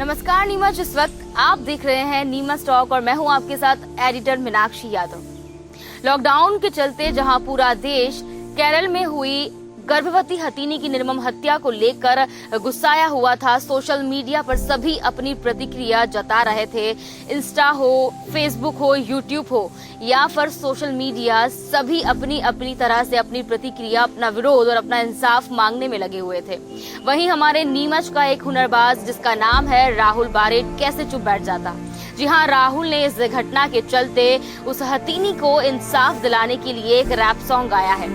नमस्कार नीमच, इस वक्त आप देख रहे हैं नीमच टॉक और मैं हूं आपके साथ एडिटर मीनाक्षी यादव। लॉकडाउन के चलते जहां पूरा देश केरल में हुई गर्भवती हथीनी की निर्मम हत्या को लेकर गुस्साया हुआ था, सोशल मीडिया पर सभी अपनी प्रतिक्रिया जता रहे थे। इंस्टा हो, फेसबुक हो, यूट्यूब हो या फिर सोशल मीडिया, सभी अपनी अपनी तरह से अपनी प्रतिक्रिया, अपना विरोध और अपना इंसाफ मांगने में लगे हुए थे। वहीं हमारे नीमच का एक हुनरबाज जिसका नाम है राहुल बारेट कैसे चुप बैठ जाता। जी हाँ, राहुल ने इस घटना के चलते उस हथीनी को इंसाफ दिलाने के लिए एक रैप सॉन्ग गाया है।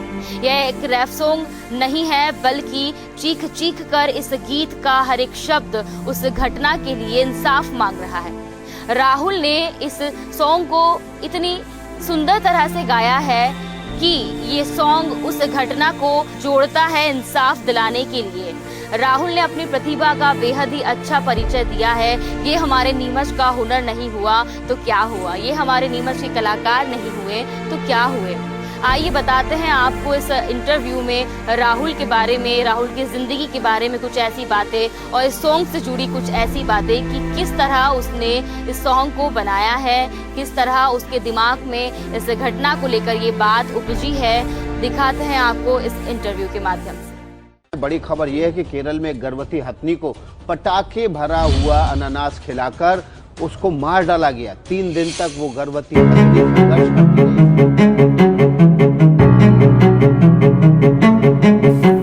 यह एक रैप सॉन्ग नहीं है बल्कि चीख चीख कर इस गीत का हर एक शब्द उस घटना के लिए इंसाफ मांग रहा है। राहुल ने इस सॉन्ग को इतनी सुंदर तरह से गाया है कि ये सॉन्ग उस घटना को जोड़ता है इंसाफ दिलाने के लिए। राहुल ने अपनी प्रतिभा का बेहद ही अच्छा परिचय दिया है। ये हमारे नीमच का हुनर नहीं हुआ तो क्या हुआ, ये हमारे नीमच के कलाकार नहीं हुए तो क्या हुए। आइए बताते हैं आपको इस इंटरव्यू में राहुल के बारे में, राहुल की जिंदगी के बारे में कुछ ऐसी बातें और इस सॉन्ग से जुड़ी कुछ ऐसी बातें कि किस तरह उसने इस सॉन्ग को बनाया है, किस तरह उसके दिमाग में इस घटना को लेकर ये बात उपजी है। दिखाते हैं आपको इस इंटरव्यू के माध्यम से। बड़ी खबर यह है कि केरल में गर्भवती हथनी को पटाखे भरा हुआ अनानास खिलाकर उसको मार डाला गया। 3 दिन तक वो गर्भवती हथनी संघर्ष करती रही।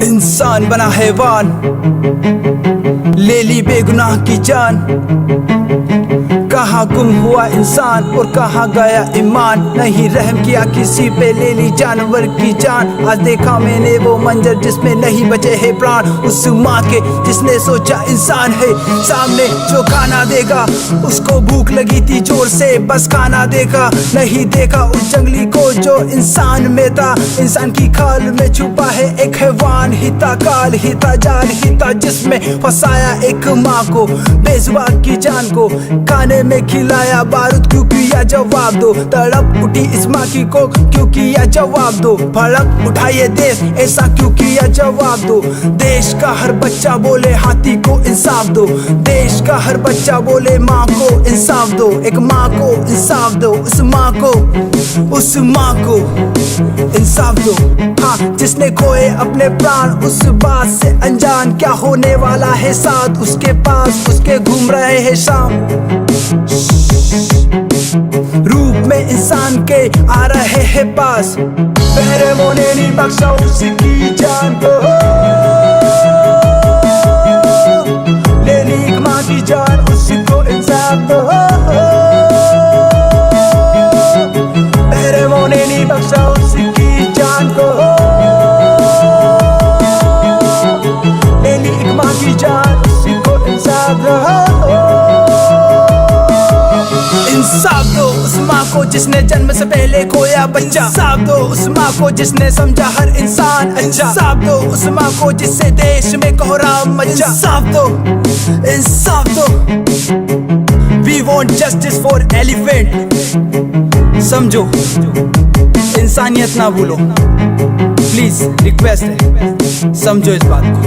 इंसान बना हैवान, ले ली बेगुनाह की जान। कहाँ गुम हुआ इंसान और कहाँ गया ईमान। नहीं रहम किया किसी पे, ले ली जानवर की जान। आज देखा मैंने वो मंजर जिसमें नहीं बचे हैं प्राण। उस माँ के जिसने सोचा इंसान है सामने जो खाना देगा। उसको भूख लगी थी जोर से, बस खाना देगा। नहीं देखा उस जंगली को जो इंसान में था। इंसान की खाल में छुपा है एक हैवान। हिता काल, हिता जाल, हिता जिसमें फंसाया एक माँ को, बेजुबान की जान को। खाने में खिलाया बारूद, क्यों किया जवाब दो। तड़प उठी इस माँ की को, क्यों किया जवाब दो। भड़क उठा ये देश, ऐसा क्यों किया जवाब दो। देश का हर बच्चा बोले हाथी को इंसाफ दो। देश का हर बच्चा बोले माँ को इंसाफ दो। एक माँ को इंसाफ दो, उस माँ को, उस माँ को इंसाफ दो। हाँ, जिसने खोए अपने प्राण उस बात से अनजान। क्या होने वाला है साथ उसके पास, उसके घूम रहे हैं शाम। रूप में इंसान के आ रहे हैं पास। पहरे मोने नहीं बख्शा उसकी जान को। ले ली एक माँ की जान, उसको इंसाफ दो। पहरे मोने नहीं बख्शा उसकी जान को। ले ली एक माँ की जान, उसको इंसाफ दो। इंसाफ दो उस माँ को जिसने जन्म से पहले खोया बच्चा। इंसाफ दो उस माँ को जिसने समझा हर इंसान अच्छा। इंसाफ दो उस माँ को जिससे देश में कोहराम मचा। इंसाफ दो, इंसाफ दो। We want justice for elephant। समझो, इंसानियत ना भूलो, प्लीज रिक्वेस्ट है, समझो इस बात को।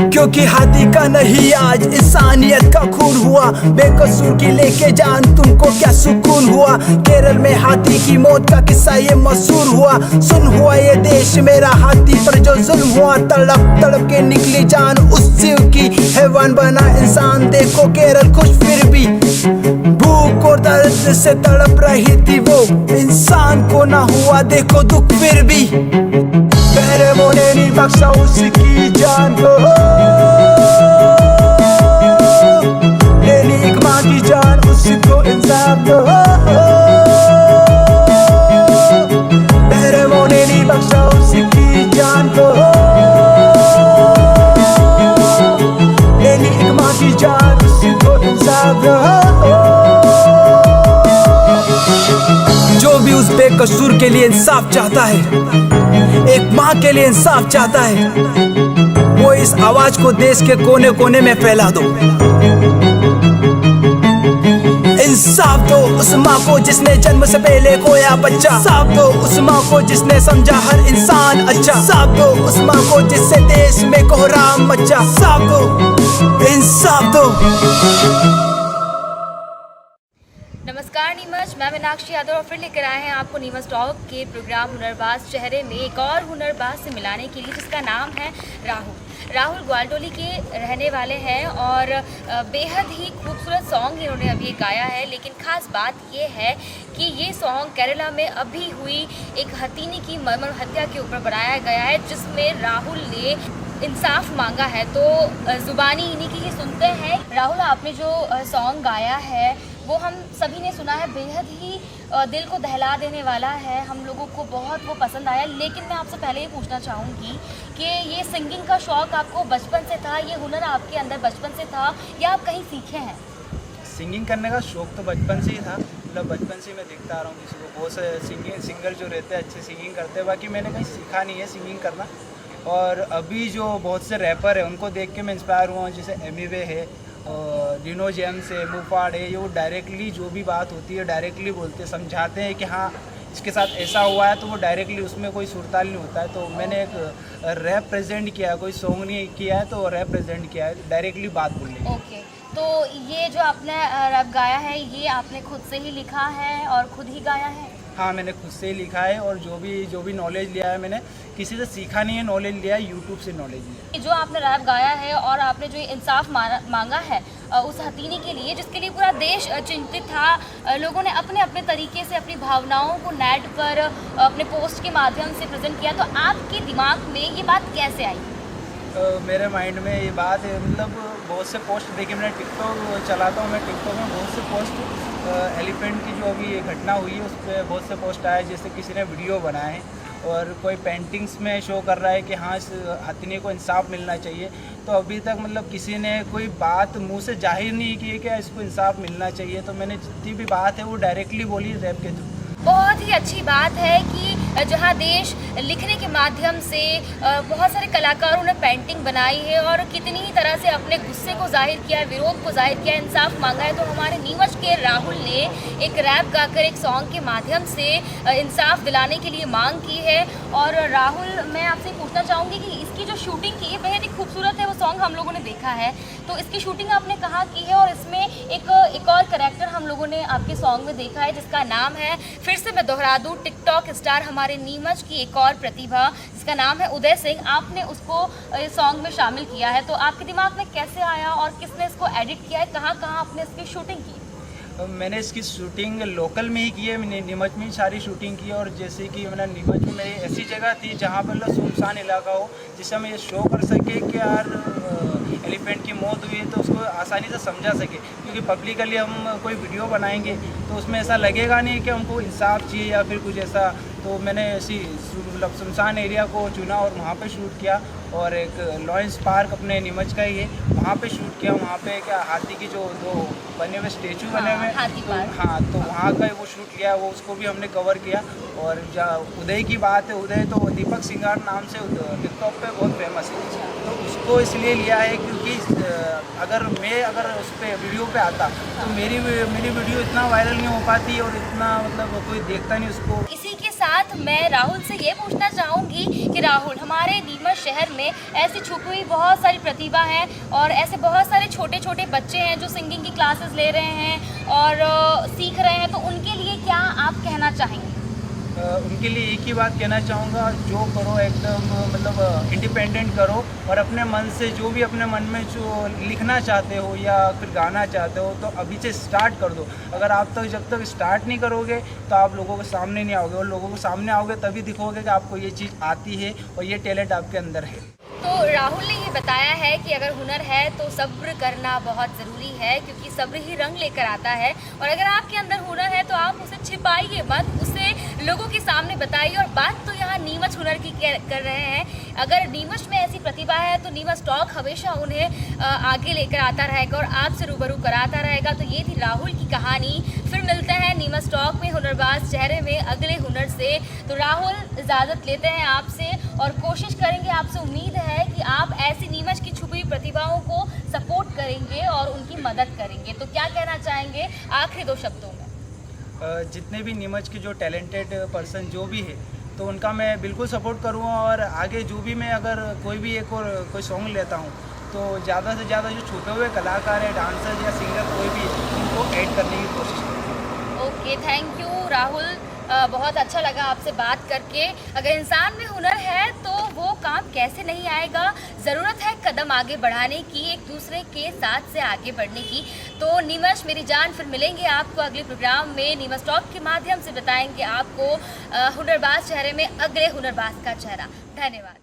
क्योंकि हाथी का नहीं आज इंसानियत का खून हुआ। बेकसूर की लेके जान, तुमको क्या सुकून हुआ। केरल में हाथी की मौत का किस्सा ये मशहूर हुआ। सुन हुआ ये देश मेरा, हाथी पर जो जुल्म हुआ। तड़प तड़प के निकली जान उस जीव की, हैवान बना इंसान। देखो केरल खुश फिर भी, भूख और दर्द से तड़प रही थी वो। इंसान को ना हुआ देखो दुख फिर भी। पहरे मोने नहीं बख्शा उसकी जान को। ले ली एक माँ की जान, उसको इंसाफ दो। पहरे मोने नहीं बख्शा उसकी जान को। ले ली एक माँ की जान, उसको इंसाफ दो। जो भी उस बेकसूर के लिए इंसाफ चाहता है, एक माँ के लिए इंसाफ चाहता है, वो इस आवाज को देश के कोने कोने में फैला दो। इंसाफ दो उस माँ को जिसने जन्म से पहले खोया बच्चा। इंसाफ दो उस माँ को जिसने समझा हर इंसान अच्छा। इंसाफ दो उस माँ को जिससे देश में कोहराम मचा। इंसाफ दो इंसाफ दो। नमस्कार नीमच, मैं मीनाक्षी यादव और फिर लेकर आए हैं आपको नीमच टॉक के प्रोग्राम हुनरबाज चेहरे में एक और हुनरबाज से मिलाने के लिए, जिसका नाम है राहुल। राहुल ग्वालटोली के रहने वाले हैं और बेहद ही खूबसूरत सॉन्ग इन्होंने अभी गाया है। लेकिन ख़ास बात ये है कि ये सॉन्ग केरला में अभी हुई एक हथीनी की मर्मर हत्या के ऊपर बनाया गया है, जिसमें राहुल ने इंसाफ मांगा है। तो ज़ुबानी इन्हीं की ही सुनते हैं। राहुल, आपने जो सॉन्ग गाया है वो हम सभी ने सुना है, बेहद ही दिल को दहला देने वाला है, हम लोगों को बहुत वो पसंद आया। लेकिन मैं आपसे पहले ये पूछना चाहूँगी कि ये सिंगिंग का शौक़ आपको बचपन से था, ये हुनर आपके अंदर बचपन से था या आप कहीं सीखे हैं? सिंगिंग करने का शौक़ तो बचपन से ही था। मतलब बचपन से मैं देखता आ रहा हूँ किसी को, बहुत से सिंगर जो रहते हैं अच्छे सिंगिंग करते हैं। बाकी मैंने कहीं सीखा नहीं है सिंगिंग करना। और अभी जो बहुत से रैपर है उनको देख के मैं इंस्पायर हुआ हूँ, जैसे एमिवे है, डिनो जेम्स है, मुफाड़ है। ये वो डायरेक्टली जो भी बात होती है डायरेक्टली बोलते हैं, समझाते हैं कि हाँ इसके साथ ऐसा हुआ है, तो वो डायरेक्टली उसमें कोई सुरताल नहीं होता है। तो मैंने एक रैप प्रेजेंट किया है, कोई सॉन्ग नहीं किया है, तो रैप प्रेजेंट किया है, डायरेक्टली बात बोलने। ओके, तो ये जो आपने रैप गाया है ये आपने खुद से ही लिखा है और खुद ही गाया है? हाँ, मैंने खुद से ही लिखा है और जो भी नॉलेज लिया है मैंने किसी से सीखा नहीं है, नॉलेज लिया है, यूट्यूब से नॉलेज लिया। जो आपने रैप गाया है और आपने जो इंसाफ मांगा है उस हथीनी के लिए, जिसके लिए पूरा देश चिंतित था, लोगों ने अपने अपने तरीके से अपनी भावनाओं को नेट पर अपने पोस्ट के माध्यम से प्रेजेंट किया, तो आपके दिमाग में ये बात कैसे आई? मेरे माइंड में ये बात है, मतलब बहुत से पोस्ट देखिए, मैंने टिकटॉक चलाता हूँ, मैं टिकटॉक में बहुत से पोस्ट एलिफेंट की जो अभी ये घटना हुई है उस पर बहुत से पोस्ट आए, जैसे किसी ने वीडियो बनाए हैं और कोई पेंटिंग्स में शो कर रहा है कि हाँ इस हथनी को इंसाफ मिलना चाहिए। तो अभी तक मतलब किसी ने कोई बात मुंह से जाहिर नहीं की है कि इसको इंसाफ मिलना चाहिए। तो मैंने जितनी भी बात है वो डायरेक्टली बोली रैप के थ्रू। बहुत ही अच्छी बात है कि जहां देश लिखने के माध्यम से बहुत सारे कलाकारों ने पेंटिंग बनाई है और कितनी ही तरह से अपने गुस्से को जाहिर किया, विरोध को जाहिर किया, इंसाफ मांगा है। तो हमारे नीमच के राहुल ने एक रैप गाकर एक सॉन्ग के माध्यम से इंसाफ दिलाने के लिए मांग की है। और राहुल, मैं आपसे पूछना चाहूँगी कि इसकी जो शूटिंग की है बेहद ही खूबसूरत है, वो सॉन्ग हम लोगों ने देखा है, तो इसकी शूटिंग आपने कहाँ की है? और इसमें एक और कैरेक्टर हम लोगों ने आपके सॉन्ग में देखा है जिसका नाम है, फिर से मैं दोहरा दूँ, टिकटॉक स्टार हमारे नीमच की एक और प्रतिभा जिसका नाम है उदय सिंह, आपने उसको सॉन्ग में शामिल किया है। तो आपके दिमाग में कैसे आया और किसने इसको एडिट किया है, कहाँ कहाँ आपने इसकी शूटिंग की? मैंने इसकी शूटिंग लोकल में ही की है, मैंने नीमच में ही सारी शूटिंग की। और जैसे कि मैंने नीमच में मेरी ऐसी जगह थी जहाँ पर मतलब सुनसान इलाका हो, जिससे हम ये शो कर सके कि यार एलिफेंट की मौत हुई है तो उसको आसानी से समझा सके। क्योंकि पब्लिकली हम कोई वीडियो बनाएंगे तो उसमें ऐसा लगेगा नहीं कि हमको इंसाफ चाहिए या फिर कुछ ऐसा। तो मैंने ऐसी मतलब सुनसान एरिया को चुना और वहाँ पे शूट किया। और एक लॉयंस पार्क अपने नीमच का ही है, वहाँ पे शूट किया। वहाँ पे क्या हाथी की जो दो बने हुए स्टेचू बने हुए, हाँ, तो वहाँ का वो शूट किया, वो उसको भी हमने कवर किया। और जहाँ उदय की बात है, उदय तो दीपक सिंगार नाम से टिकटॉक पे बहुत फेमस है, तो उसको इसलिए लिया है क्योंकि अगर उस पर वीडियो पे आता तो मेरी वीडियो इतना वायरल नहीं हो पाती और इतना मतलब कोई देखता नहीं उसको। इसी के साथ मैं राहुल से ये पूछना चाहूँगी कि राहुल, हमारे नीमच शहर में ऐसी छुपी हुई बहुत सारी प्रतिभा हैं और ऐसे बहुत सारे छोटे छोटे बच्चे हैं जो सिंगिंग की क्लासेस ले रहे हैं और सीख रहे हैं, तो उनके लिए क्या आप कहना चाहेंगे? उनके लिए एक ही बात कहना चाहूँगा, जो करो एकदम मतलब इंडिपेंडेंट करो और अपने मन से जो भी अपने मन में जो लिखना चाहते हो या फिर गाना चाहते हो तो अभी से स्टार्ट कर दो। अगर आप तक जब तक स्टार्ट नहीं करोगे तो आप लोगों के सामने नहीं आओगे, और लोगों के सामने आओगे तभी दिखोगे कि आपको ये चीज़ आती है और ये टैलेंट आपके अंदर है। तो राहुल ने ये बताया है कि अगर हुनर है तो सब्र करना बहुत ज़रूरी है, क्योंकि सब्र ही रंग लेकर आता है। और अगर आपके अंदर हुनर है तो आप उसे छिपाइए मत, उसे लोगों के सामने बताइए। और बात तो यहाँ नीमच हुनर की कर रहे हैं। अगर नीमच में ऐसी प्रतिभा है तो नीमच टॉक हमेशा उन्हें आगे लेकर आता रहेगा और आपसे रूबरू कराता रहेगा। तो ये थी राहुल की कहानी। फिर मिलते हैं नीमच टॉक में हुनरबाज चेहरे में अगले हुनर से। तो राहुल, इजाज़त लेते हैं आपसे और कोशिश करेंगे, आपसे उम्मीद है कि आप ऐसी नीमच की छुपी हुई प्रतिभाओं को सपोर्ट करेंगे और उनकी मदद करेंगे। तो क्या कहना चाहेंगे आखिरी 2 शब्दों में? जितने भी नीमच के जो टैलेंटेड पर्सन जो भी है तो उनका मैं बिल्कुल सपोर्ट करूँगा। और आगे जो भी मैं अगर कोई भी एक और कोई सॉन्ग लेता हूँ तो ज़्यादा से ज़्यादा जो छूटे हुए कलाकार है, डांसर या सिंगर कोई भी, उनको ऐड करने की कोशिश करें। Okay, thank you Rahul. बहुत अच्छा लगा आपसे बात करके। अगर इंसान में हुनर है तो वो काम कैसे नहीं आएगा। ज़रूरत है कदम आगे बढ़ाने की, एक दूसरे के साथ से आगे बढ़ने की। तो निमश मेरी जान, फिर मिलेंगे आपको अगले प्रोग्राम में। निमश टॉक के माध्यम से बताएंगे आपको हुनरबाज चेहरे में अगले हुनरबाज का चेहरा। धन्यवाद।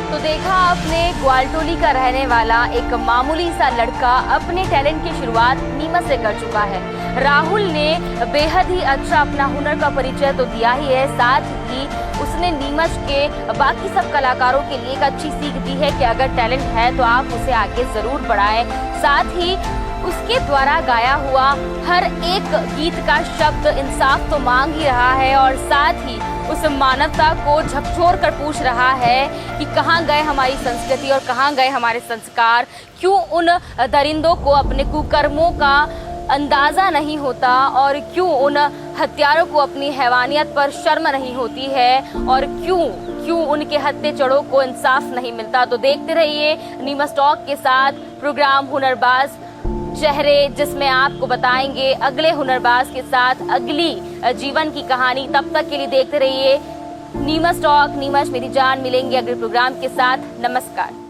तो देखा आपने, ग्वालटोली का रहने वाला एक मामूली सा लड़का अपने टैलेंट की शुरुआत नीमच से कर चुका है। राहुल ने बेहद ही अच्छा अपना हुनर का परिचय तो दिया ही है, साथ ही उसने नीमच के बाकी सब कलाकारों के लिए एक अच्छी सीख दी है कि अगर टैलेंट है तो आप उसे आगे जरूर बढ़ाएं। साथ ही उसके द्वारा गाया हुआ हर एक गीत का शब्द इंसाफ तो मांग ही रहा है और साथ ही उस मानवता को झकझोर कर पूछ रहा है कि कहाँ गए हमारी संस्कृति और कहाँ गए हमारे संस्कार। क्यों उन दरिंदों को अपने कुकर्मों का अंदाज़ा नहीं होता और क्यों उन हत्यारों को अपनी हैवानियत पर शर्म नहीं होती है और क्यों उनके हत्थे चढ़ों को इंसाफ नहीं मिलता। तो देखते रहिए निमश टॉक के साथ प्रोग्राम हुनरबाज चेहरे, जिसमें आपको बताएंगे अगले हुनरबाज के साथ अगली जीवन की कहानी। तब तक के लिए देखते रहिए निमश टॉक, निमश मेरी जान। मिलेंगे अगले प्रोग्राम के साथ। नमस्कार।